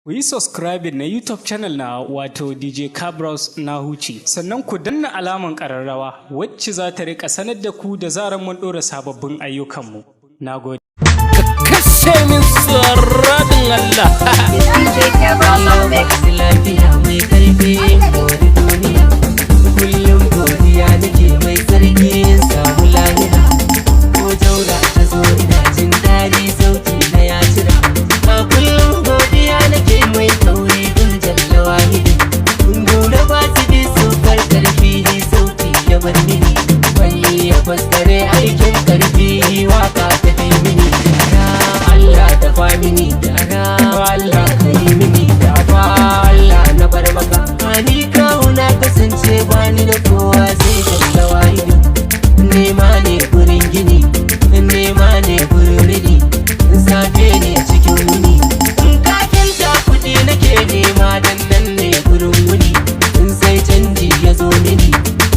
Ku yi subscribing na YouTube channel na wato DJ Cabros na huce, sannan ku danna alaman ƙararrawa wacce za ta rika sanar da ku da zarar mun ɗora sababbin ayyukanmu. Na gode. Kashe min tsoron Allah. DJ Cabros on mix. Lafiya mai karfi gori duniya. Kullum godiya nake mai sarki samu lahira. Ko jaura ta zo ina jin daɗi sauti na ya cira. A kullum godiya nake mai tauri dun jalla wahidi. Kun gora ba su bi sokar karfi sauti ya bar mini. Wani ya faskare aikin karfi waka ta kai mini. Allah ta fa mini yara Allah ka yi mini dafa Allah na bar maka. Ani kauna kasance bani da kowa sai jalla wahidi. Nema ne gurin gini, nema ne gurin rini, safe ne cikin wuni. In kafin ta kuɗi nake nema dan nan ne gurin wuni. In sai canji ya zo mini,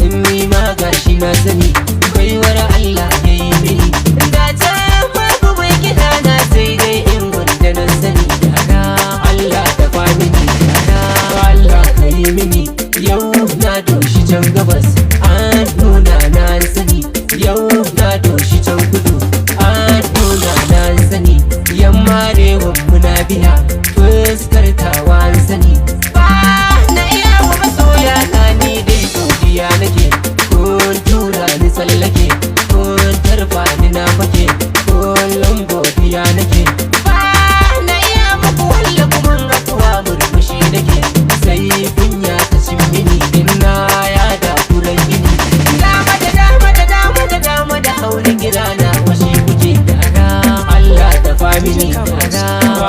in ni ma gashi na sani baiwar Allah ya yi mini. Da ta babu mai kiɗa na sai dai in wanda na sani. Yara Allah ta fa mini, yara Allah ka yi mini. Yau na doshi can gabas, an nuna na sani. Yau na doshi can kudu, an nuna na sani. Yamma rewa muna biya, fuskar tawa sani. Ba na iya wa masoya na ni dai godiya nake. Kun tura ni tsallake, kun tarfa ni na fake, kullum godiya nake. Ba na iya muku walla kuma rafuwa murmushi nake. Sai kunya ta cin mini, ina ya da kuran gini. Dama da dama da dama da dama da haulin gida na washe kuke. Yara Allah ta fa mini, yara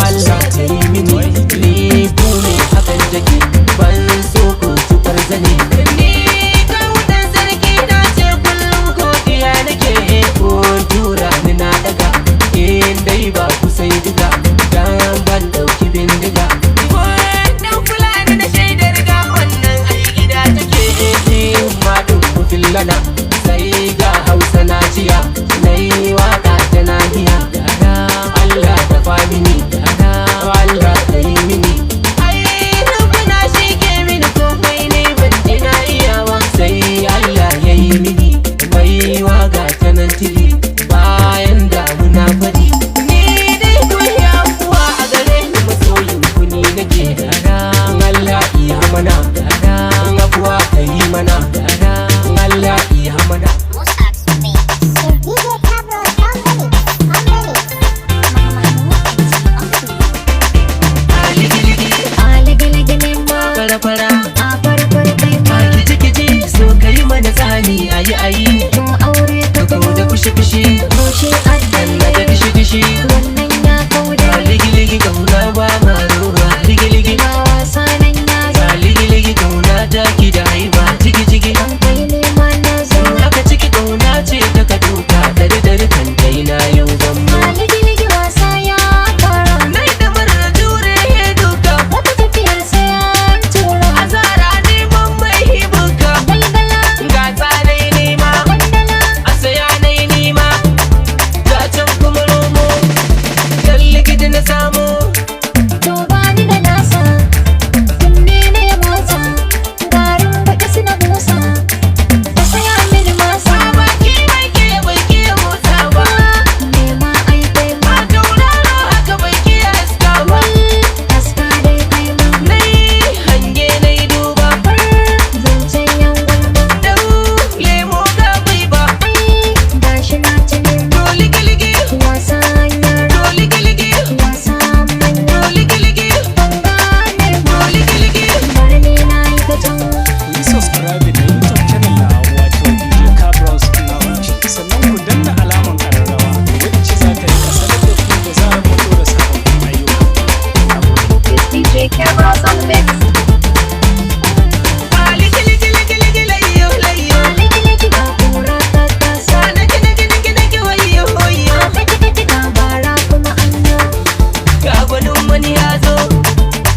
Allah ta yi mini. Ni ku ne hakan take, ban so ku tukar zane. Ni kautan sarki na ce kullum godiya nake. Kun tura ni na daga, in dai ba ku sai diga, dan ban dauki bindiga. Wannan fulani na shaidar ga wannan ai gida take. Ma duk ku fillana, sai ga Hausa na jiya, na yi waka ta nahiya. Yara Allah ta fa mini, yara Allah ta yi mini. Ai rubuna shi ke mini komai ne ban ji na iyawa. Sai Allah ya yi mini baiwa ga ta nan tili bayan damuna fari. Ni dai ku yi afuwa a gare ni masoyin ku ni nake. Yara Allah iya mana, yara afuwa ka yi mana, yara Allah iya mana. Fara-fara a kiji-kiji so ka yi mana tsani ayi-ayi. Ka kau da fushi-fushi, Allah da dishi-dishi. Ligi-ligi kauna ba ma ruwa, ligi-ligi. Ligi-ligi kauna taki da haiba, jigi-jigi. Haka ciki kauna ce ta ka duka, dare-dare kan kai na yau gamma. Nai da marar jure ya duka, azara neman mai hibuka. Ga tsanai nema, a saya nai nema, ga can kuma romo, yan likita na samu. Ku yi subscribing na YouTube channel na wato DJ Cabros na huce, sannan ku danna alaman ƙararrawa wacce za ta rika sanar da ku da zarar mun ɗora sababbin ayyukanmu. Na gode. DJ Cabros on mix. Ga gwanin wani ya zo,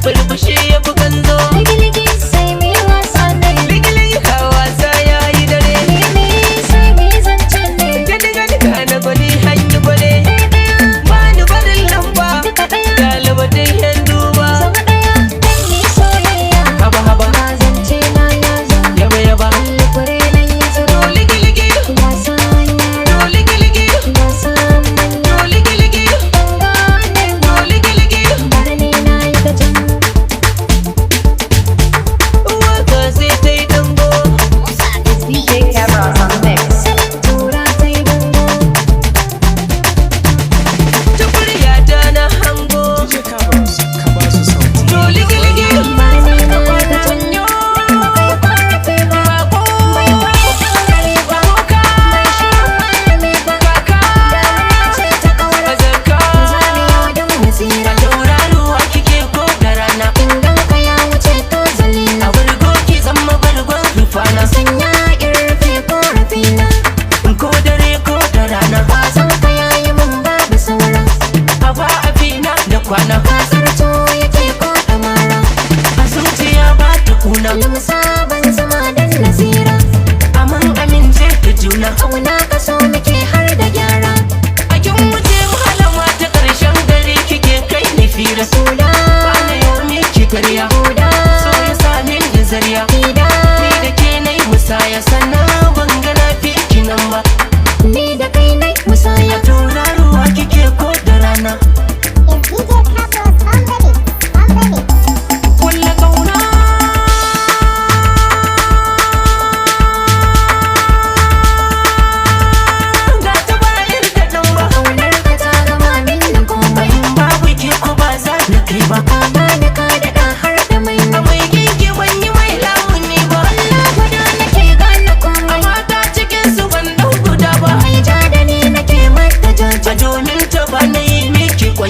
bulbushi ya fi kanzo. Ligi-ligi ka wasa ya yi dare. Gani-gani ka na gwani hanyi gwale. Ba ni barin lamba, galibatin yan duba.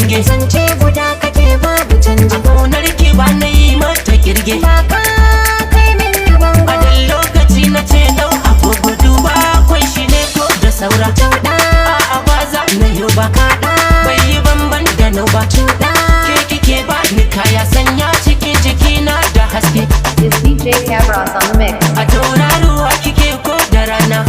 kirge. Zance guda kake babu canji, a ƙaunar ki ba na yi mata kirge. Ba ka kai min bango, a dan lokaci na ce dau agogo duba akwai shi ne ko da saura. Cuɗa a'a ba za na yi ba kaɗa, bai yi banban da nau ba. Cuɗa ke kike ba ni kaya sanya cikin jikina da haske. Is DJ Cabros on the mix? A tauraruwa kike ko da rana.